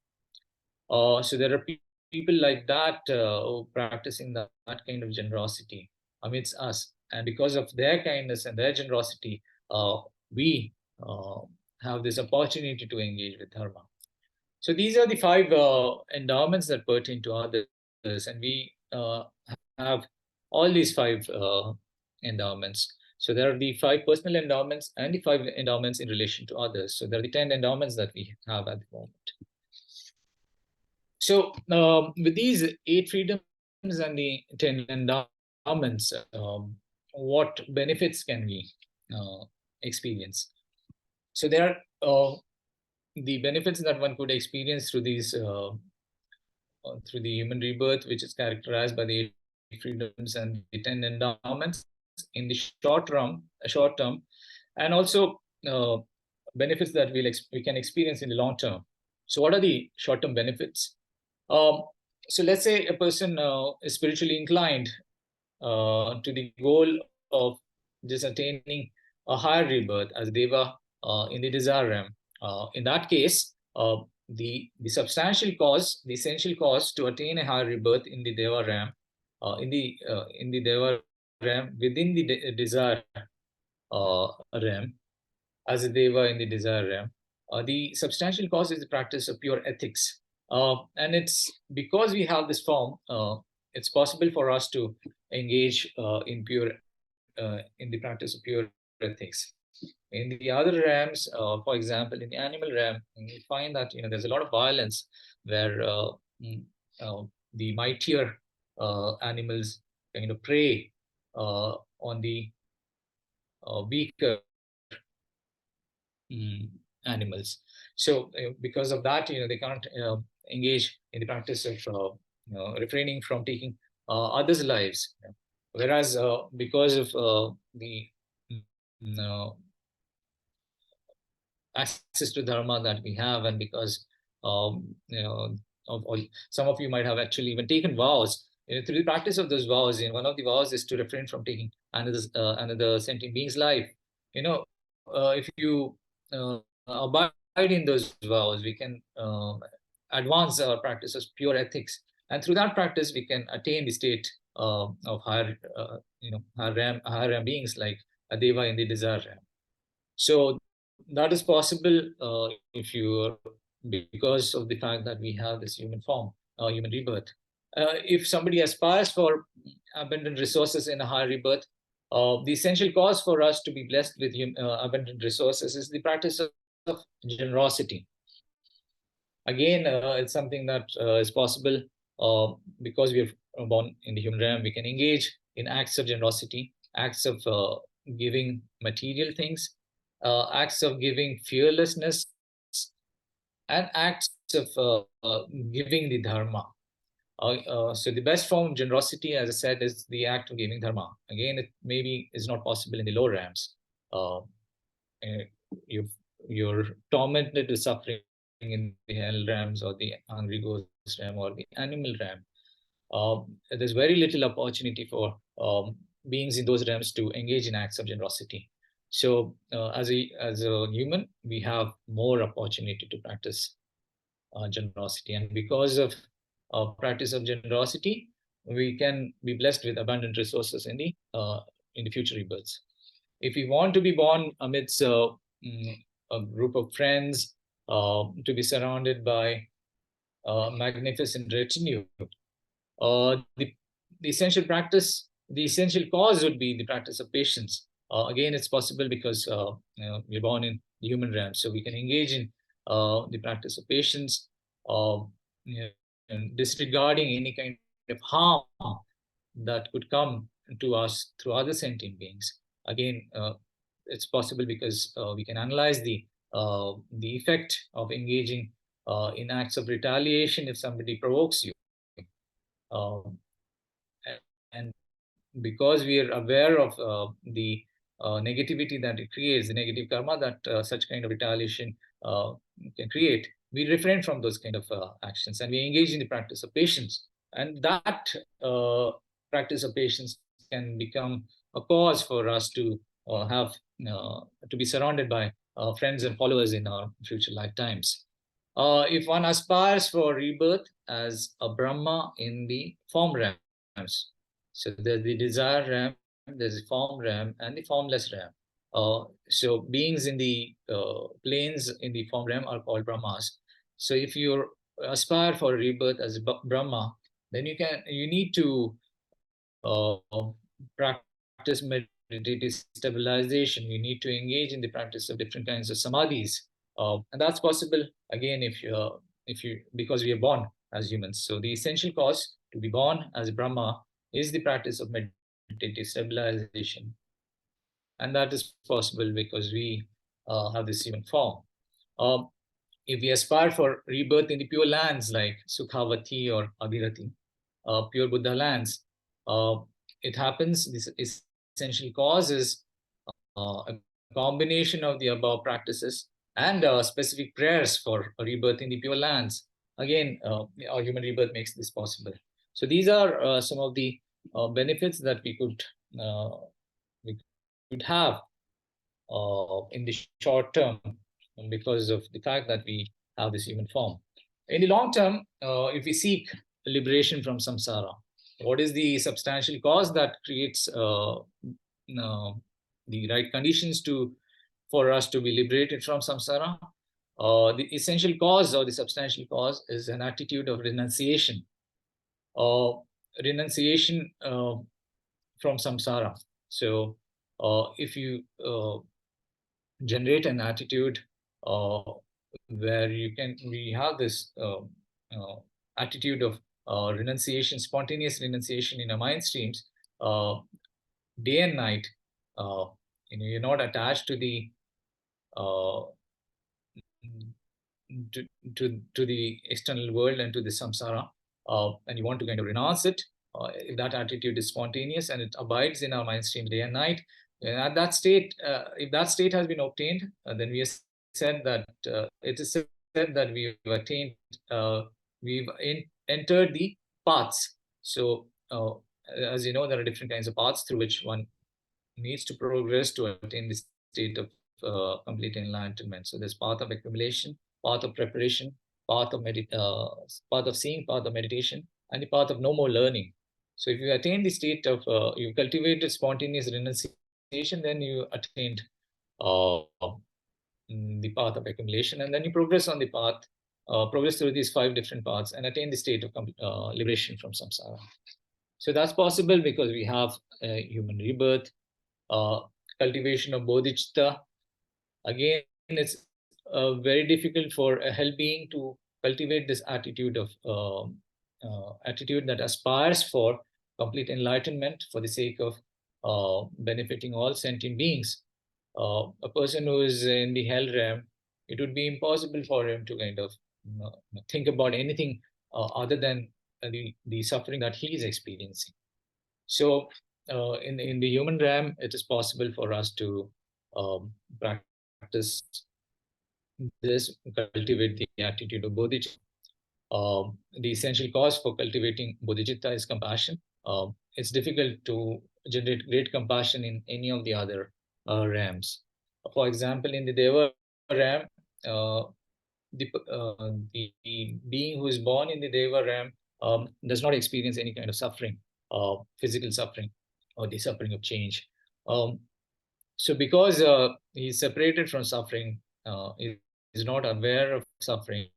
So there are people like that who practicing that kind of generosity amidst us. And because of their kindness and their generosity, we have this opportunity to engage with Dharma. So these are the five endowments that pertain to others. And we have all these five endowments. So there are the five personal endowments and the five endowments in relation to others. So there are the 10 endowments that we have at the moment. So with these 8 freedoms and the 10 endowments, what benefits can we experience? So there are the benefits that one could experience through these through the human rebirth, which is characterized by the freedoms and the 10 endowments in the short term, and also benefits that we can experience in the long term. So, what are the short-term benefits? Um, so, let's say a person is spiritually inclined to the goal of just attaining a higher rebirth as Deva in the desire realm. In that case, the substantial cause, the essential cause to attain a higher rebirth in the Deva realm, in the Deva realm within the desire realm, as a Deva in the desire realm, the substantial cause is the practice of pure ethics. And it's because we have this form, it's possible for us to engage in the practice of pure ethics. In the other realms, for example, in the animal realm, we find that there's a lot of violence where mm, the mightier animals prey on the weaker animals. So because of that, they can't engage in the practice of refraining from taking others' lives. Whereas because of the access to dharma that we have, and because some of you might have actually even taken vows. Through the practice of those vows, one of the vows is to refrain from taking another sentient being's life. If you abide in those vows, we can advance our practice of pure ethics, and through that practice, we can attain the state of higher ram beings like a deva in the desire ram. So that is possible if you because of the fact that we have this human form, human rebirth. If somebody aspires for abundant resources in a higher rebirth, the essential cause for us to be blessed with abundant resources is the practice of generosity. Again, it's something that is possible because we are born in the human realm. We can engage in acts of generosity, acts of giving material things, acts of giving fearlessness, and acts of giving the dharma. So the best form of generosity, as I said, is the act of giving dharma. Again, it maybe is not possible in the lower realms. You're tormented with suffering in the hell realms or the hungry ghost realm or the animal realm. There's very little opportunity for beings in those realms to engage in acts of generosity. So as a human, we have more opportunity to practice generosity, and because of practice of generosity, we can be blessed with abundant resources in the future rebirths. If we want to be born amidst a group of friends, to be surrounded by magnificent retinue, the essential practice, the essential cause would be the practice of patience. Again, it's possible because we're born in the human realm, so we can engage in the practice of patience, uh, and disregarding any kind of harm that could come to us through other sentient beings. Again, it's possible because we can analyze the effect of engaging in acts of retaliation if somebody provokes you. Um, and because we are aware of the negativity that it creates, the negative karma that such kind of retaliation can create, we refrain from those kind of actions, and we engage in the practice of patience. And that practice of patience can become a cause for us to have to be surrounded by friends and followers in our future lifetimes. If one aspires for rebirth as a Brahma in the form realms, so there's the desire RAM, there's the form RAM, and the formless RAM. So beings in the planes in the form RAM are called Brahmas. So if you aspire for rebirth as a Brahma, then you need to uh, practice meditative stabilization. You need to engage in the practice of different kinds of samadhis, and that's possible again if you because we are born as humans. So the essential cause to be born as Brahma is the practice of meditative stabilization, and that is possible because we have this human form. Um, if we aspire for rebirth in the pure lands like Sukhavati or Abhirati, pure Buddha lands, It happens, this essential cause is a combination of the above practices and specific prayers for rebirth in the pure lands. Again, our human rebirth makes this possible. So these are some of the benefits that we could have in the short term because of the fact that we have this human form. In the long term, if we seek liberation from samsara, what is the substantial cause that creates the right conditions for us to be liberated from samsara? The essential cause or the substantial cause is an attitude of renunciation. Renunciation from samsara. So, if you generate an attitude where we have this attitude of renunciation, spontaneous renunciation in our mind streams, day and night. You're not attached to the uh, to the external world and to the samsara, and you want to kind of renounce it. If that attitude is spontaneous and it abides in our mind stream day and night, and at that state, if that state has been obtained, then we have said that it is said that we've attained, entered the paths. So, as you know, there are different kinds of paths through which one needs to progress to attain the state of complete enlightenment. So there's path of accumulation, path of preparation, path of seeing, path of meditation, and the path of no more learning. So if you attain the state of you cultivated spontaneous renunciation, then you attained the path of accumulation, and then you progress on the path, progress through these 5 different paths, and attain the state of liberation from samsara. So that's possible because we have human rebirth, cultivation of bodhicitta. Again, it's very difficult for a hell being to cultivate this attitude of attitude that aspires for complete enlightenment for the sake of benefiting all sentient beings. A person who is in the hell realm, it would be impossible for him to kind of think about anything other than the suffering that he is experiencing. So, in the human realm, it is possible for us to practice this, cultivate the attitude of bodhicitta. The essential cause for cultivating bodhicitta is compassion. It's difficult to generate great compassion in any of the other realms. For example, in the Deva realm, uh, the being who is born in the Deva realm does not experience any kind of suffering, physical suffering, or the suffering of change. So because he's separated from suffering, he is not aware of suffering.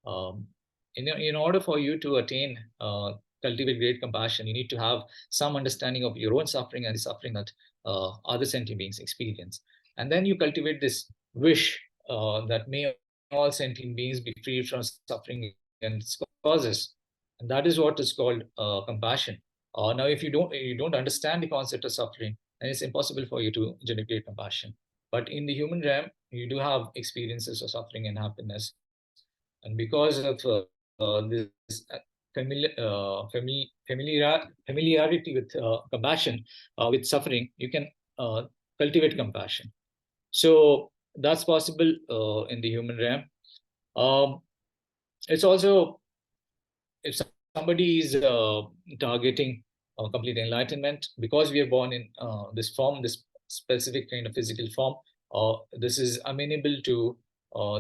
Um, in order for you to attain, cultivate great compassion, you need to have some understanding of your own suffering and the suffering that other sentient beings experience. And then you cultivate this wish that may all sentient beings be free from suffering and its causes. And that is what is called compassion. Now, if you don't understand the concept of suffering, then it's impossible for you to generate compassion. But in the human realm, you do have experiences of suffering and happiness, and because of this familiarity with compassion, with suffering, you can cultivate compassion. So that's possible in the human realm. It's also, if somebody is targeting complete enlightenment, because we are born in this form, this specific kind of physical form, this is amenable to,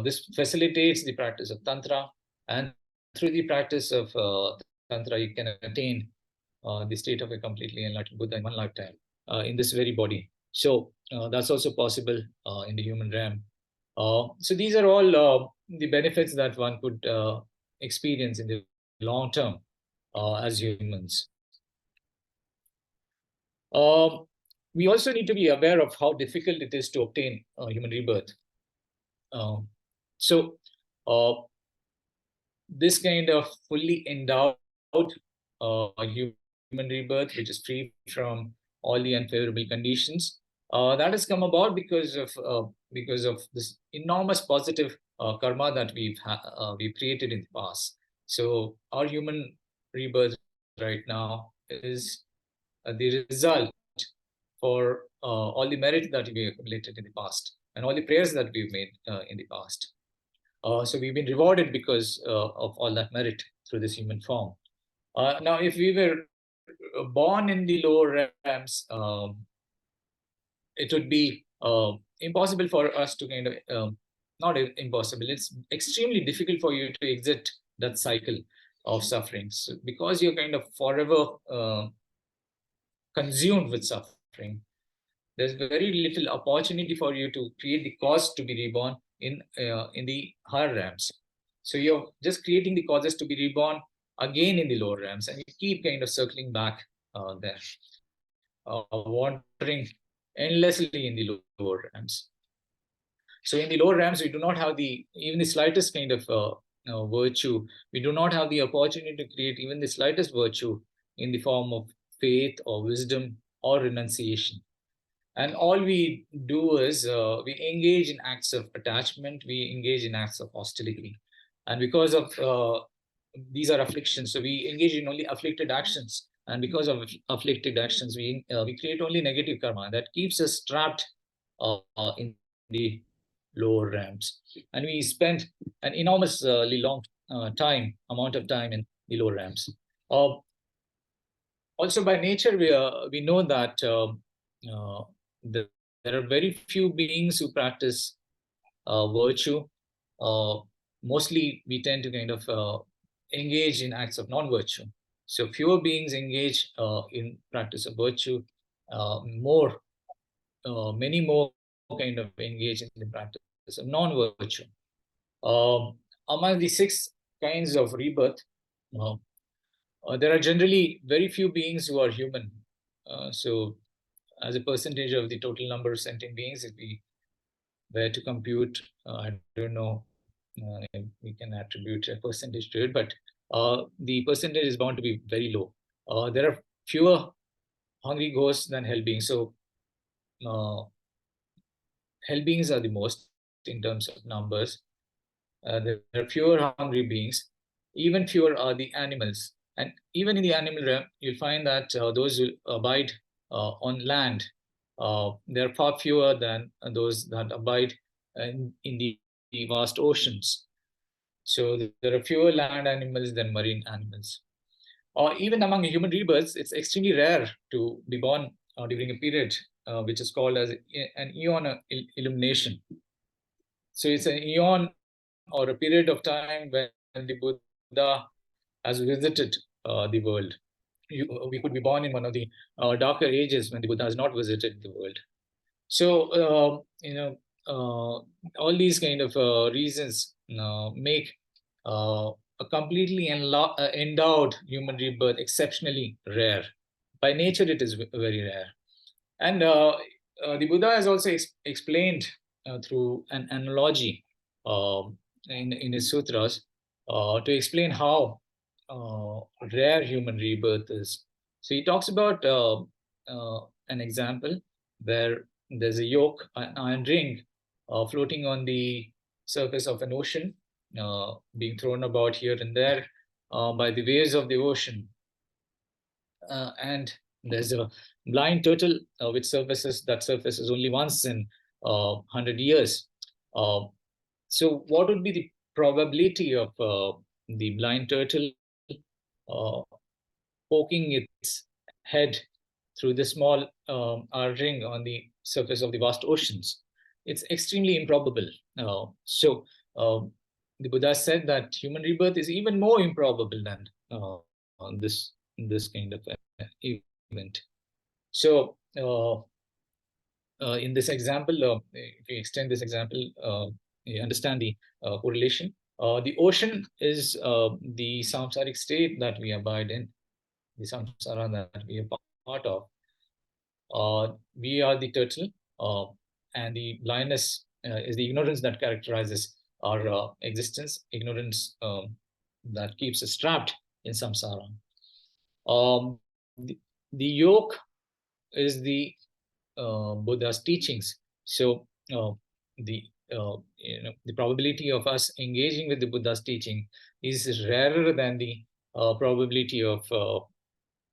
this facilitates the practice of Tantra, and through the practice of Tantra, you can attain the state of a completely enlightened Buddha in one lifetime, in this very body. So that's also possible in the human realm. So these are all the benefits that one could experience in the long term as humans. Um, we also need to be aware of how difficult it is to obtain human rebirth. Um, so, this kind of fully endowed human rebirth, which is free from all the unfavorable conditions, that has come about because of this enormous positive karma that we've created in the past. So our human rebirth right now is the result for all the merit that we accumulated in the past and all the prayers that we've made in the past. So we've been rewarded because of all that merit through this human form. Now, if we were born in the lower realms, it would be impossible for us to kind of, not impossible, it's extremely difficult for you to exit that cycle of suffering. So because you're kind of forever consumed with suffering, there's very little opportunity for you to create the cause to be reborn in the higher realms. So you're just creating the causes to be reborn again in the lower realms, and you keep kind of circling back there, wandering endlessly in the lower realms. So in the lower realms, we do not have even the slightest kind of virtue. We do not have the opportunity to create even the slightest virtue in the form of faith or wisdom or renunciation. And all we do is we engage in acts of attachment, we engage in acts of hostility. And because of these are afflictions, so we engage in only afflicted actions. And because of afflicted actions, we create only negative karma that keeps us trapped in the lower realms. And we spend an enormously long amount of time in the lower realms. Also, by nature, we know that there are very few beings who practice virtue. Mostly, we tend to kind of engage in acts of non-virtue. So fewer beings engage in practice of virtue. Many more kind of engage in the practice of non-virtue. Among the 6 kinds of rebirth, there are generally very few beings who are human. So as a percentage of the total number of sentient beings, if we were to compute, I don't know, we can attribute a percentage to it, but the percentage is bound to be very low. There are fewer hungry ghosts than hell beings. So hell beings are the most in terms of numbers. There are fewer hungry beings. Even fewer are the animals. And even in the animal realm, you'll find that those who abide on land, there are far fewer than those that abide in the vast oceans. So there are fewer land animals than marine animals. Or even among human rebirths, it's extremely rare to be born during a period which is called as an eon illumination. So it's an eon or a period of time when the Buddha has visited the world. We could be born in one of the darker ages when the Buddha has not visited the world. So, all these kind of reasons make a completely endowed human rebirth exceptionally rare. By nature, it is very rare. And the Buddha has also explained through an analogy in his sutras to explain how rare human rebirth is. So he talks about an example where there's a yoke, an iron ring, floating on the surface of an ocean, being thrown about here and there by the waves of the ocean. And there's a blind turtle which surfaces only once in 100 years. So what would be the probability of the blind turtle poking its head through the small ring on the surface of the vast oceans? It's extremely improbable. So the Buddha said that human rebirth is even more improbable than this kind of event. So in this example, if you extend this example, you understand the correlation. The ocean is the samsaric state that we abide in, the samsara that we are part of. We are the turtle, and the blindness is the ignorance that characterizes our existence, ignorance that keeps us trapped in samsara. The yoke is the Buddha's teachings. So the probability of us engaging with the Buddha's teaching is rarer than the probability of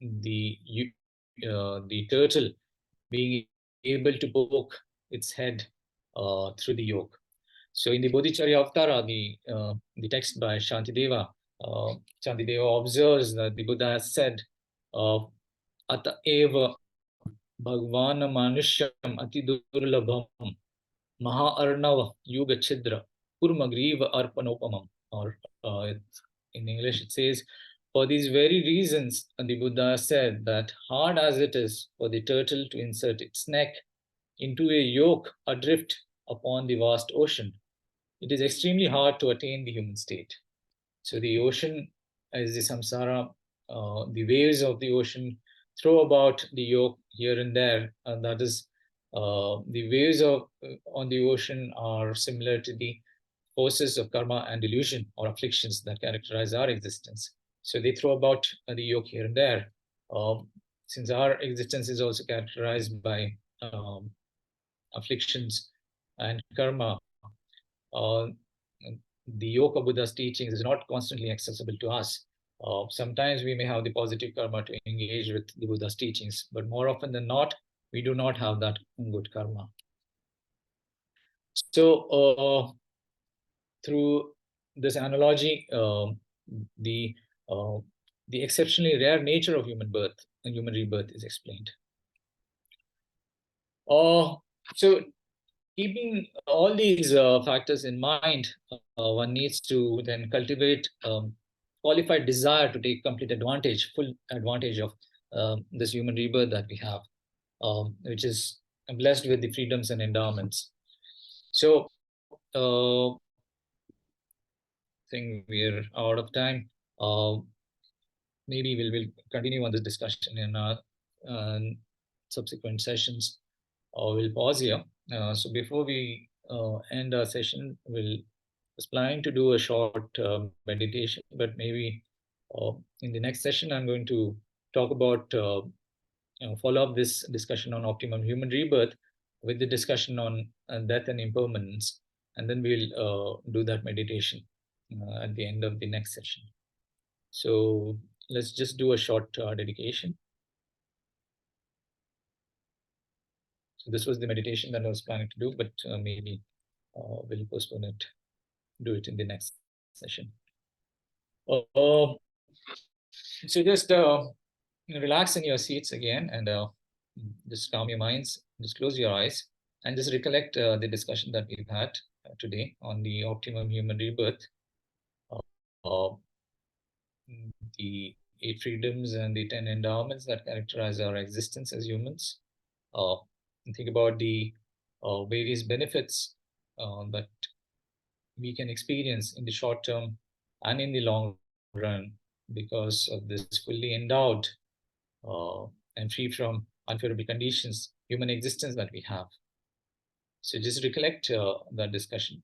the turtle being able to poke its head through the yoke. So in the Bodhicharya Avatara, the text by Shantideva, Shantideva observes that the Buddha has said, Ata eva Bhagwan Manusham Ati Durlabham Maha Arnava Yuga Chidra Kurmagriva Arpanopamam. Or in English it says, for these very reasons, the Buddha said that hard as it is for the turtle to insert its neck into a yoke adrift upon the vast ocean, it is extremely hard to attain the human state. So the ocean is the samsara, the waves of the ocean throw about the yoke here and there, and that is the waves of on the ocean are similar to the forces of karma and delusion or afflictions that characterize our existence. So they throw about the yoke here and there. Since our existence is also characterized by afflictions and karma, uh, the yoke of Buddha's teachings is not constantly accessible to us. Sometimes we may have the positive karma to engage with the Buddha's teachings, but more often than not, we do not have that good karma. So, through this analogy, the uh, the exceptionally rare nature of human birth and human rebirth is explained. So keeping all these factors in mind, one needs to then cultivate qualified desire to take complete advantage, full advantage of this human rebirth that we have, which is blessed with the freedoms and endowments. So, I think we're out of time. Maybe we'll continue on this discussion in our subsequent sessions. We'll pause here. So before we end our session, we'll was planning to do a short meditation, but maybe in the next session, I'm going to talk about follow up this discussion on optimum human rebirth with the discussion on death and impermanence, and then we'll do that meditation at the end of the next session. So let's just do a short dedication. So this was the meditation that I was planning to do, but maybe we'll postpone it, do it in the next session. So just relax in your seats again and just calm your minds, just close your eyes and just recollect the discussion that we've had today on the optimum human rebirth, uh, the 8 freedoms and the 10 endowments that characterize our existence as humans. And think about the various benefits that we can experience in the short term and in the long run because of this fully endowed uh, and free from unfavorable conditions human existence that we have. So just recollect that discussion.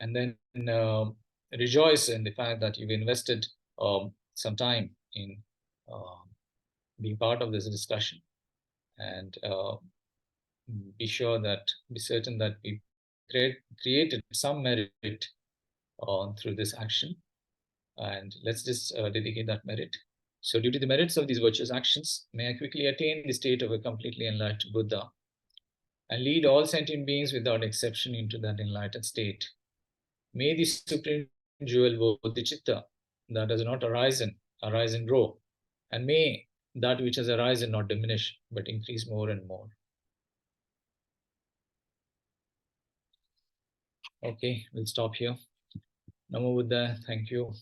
And then rejoice in the fact that you've invested some time in uh, being part of this discussion, and be certain that we created some merit through this action, and let's just dedicate that merit. So due to the merits of these virtuous actions, may I quickly attain the state of a completely enlightened Buddha and lead all sentient beings without exception into that enlightened state. May the supreme jewel Bodhicitta that does not arise and grow, and may that which has arisen not diminish but increase more and more. Okay, we'll stop here. Namo Buddha. Thank you.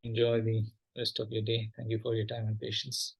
Enjoy the rest of your day. Thank you for your time and patience.